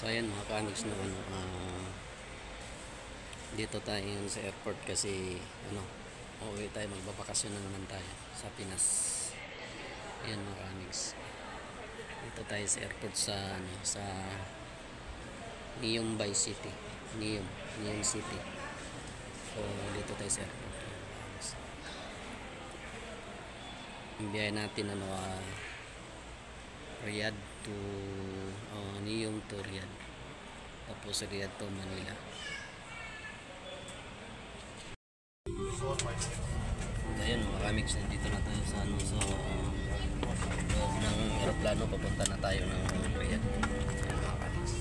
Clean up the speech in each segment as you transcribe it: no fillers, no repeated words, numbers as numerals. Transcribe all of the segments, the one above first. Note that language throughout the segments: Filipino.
So ayan mga ka-amigs na dito tayo sa airport kasi uuwi tayo, magbabakasyon na naman tayo sa Pinas. Ayan mga ka-amigs, dito tayo sa airport sa Neom by City, Neom City. So dito tayo sa airport. Yung biyahe natin Riyadh to Neom to Riyadh, tapos Riyadh to Manila. Ayun mga ka-amigs, nandito na tayo sa loob ng aeroplano, papunta na tayo ng Riyadh. Ayun mga ka-amigs.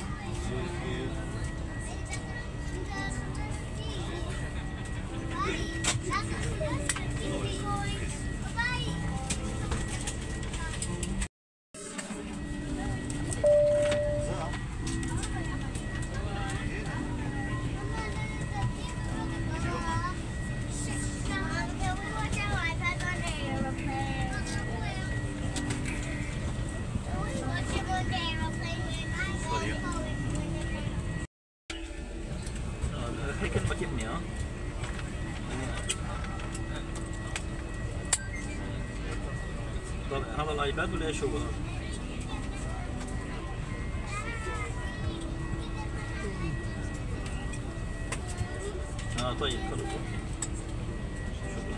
Vilken paket ni har? هذا الايباد ولا ايش هو؟ طيب خلاص شكرا.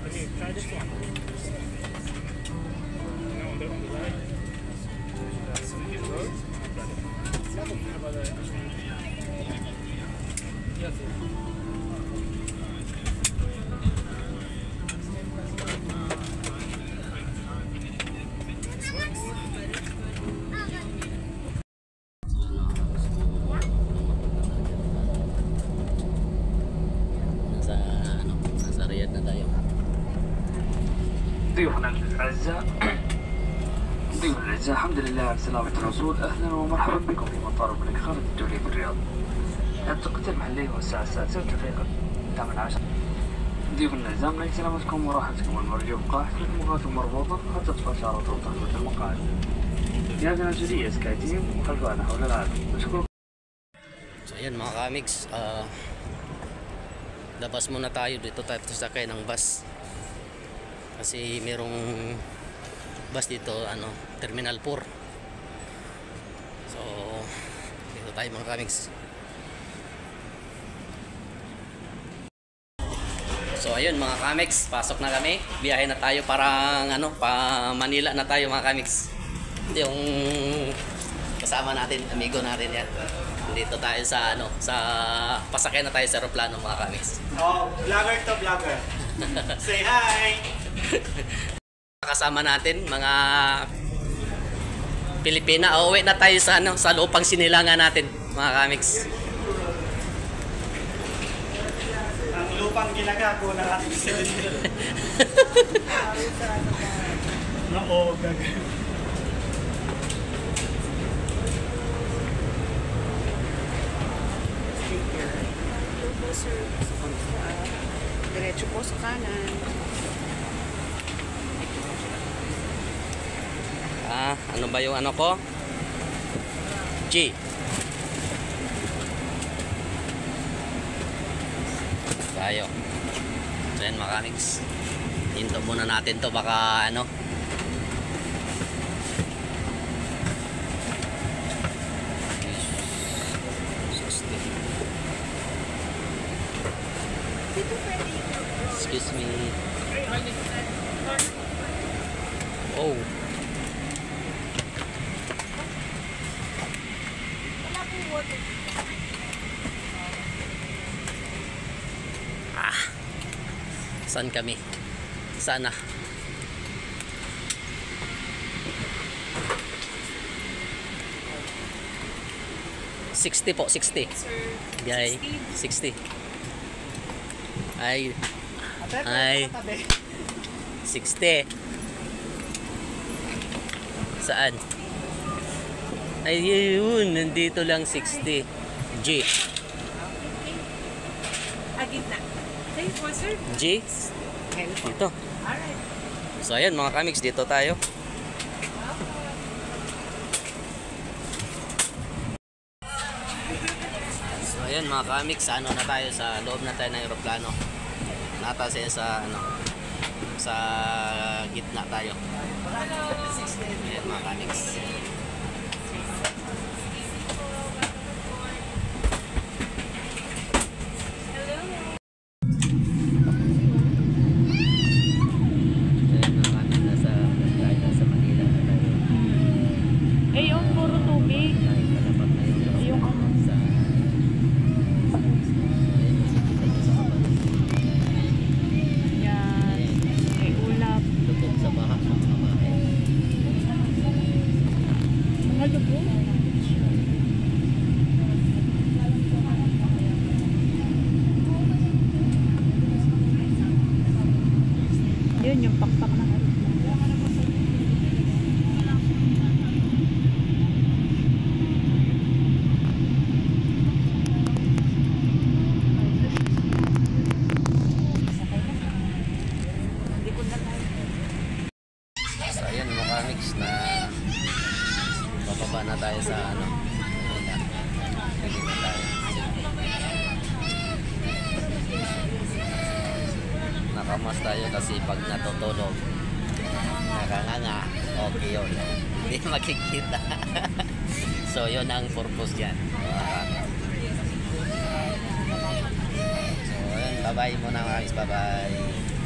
Okay, try this one. On the right. Yes. Nasa Riyadh na tayo. ضيوفنا الأعزاء الحمد لله على سلامة الوصول. أهلا ومرحبا بكم في مطار الملك خالد الدولي بالرياض. التوقيت المحلي هو الساعة 6:08. ضيوفنا الأعزاء، من سلامتكم وراحتكم المرجو بقاء الحلقات المربوطة حتى تطفى إشارة وتخرج المقاعد. جهازنا الجديد سكاي تيم وخلفانا حول العالم. نشكركم. So ayan mga ka-amigs, labas muna tayo, dito tayo sakay ng bus kasi merong bus dito, Terminal 4. So dito tayo mga ka-amigs. So ayun mga ka-amigs, pasok na kami, biyahe na tayo parang pa Manila na tayo mga ka-amigs. Yung kasama natin, amigo natin yan. Dito tayo sa pasakay na tayo sa aeroplano mga ka-amigs. Oh, vlogger to vlogger. Say hi. Kasama natin mga Pilipina. Uuwi na tayo sa lupang sinilangan natin mga ka-amigs. Ang lupang ginagago ng ating silindro. Oo, gaga. Diretso po sa kanan. Ano ba yung ko? G. Tayo. So yan mga ka-amigs, hinto muna natin to, baka excuse me. Oh. Saan kami? Sana. $60 po, 60. Biyay, 60. Ay. 60. Saan? Ayun, nandito lang 60. G. Gitna. Thank you, sir. G. Dito. Alright. So ayan mga kamiks, dito tayo. So ayan mga kamiks, ano na tayo, sa loob na tayo ng aeroplano. Nata siya sa ano, sa gitna tayo. Ayan mga kamiks. Ayan mga kamiks, nasa Manila na tayo. Eh, yung puro tubig. Kahit palapat na yung Yung ano. sa Yan. May ulap. lubog sa baha ng mga bahay. Mga lubog. Yun, yung pakpak na harap. So ayan mga kamiks, na bababa na tayo sa ano, Manila. Pwede na tayo. Nakamas tayo kasi pag natutulog, nakanganga, okay yun. Hindi makikita. So yun ang purpose dyan. So ayan, bye bye muna mga kamiks, bye bye.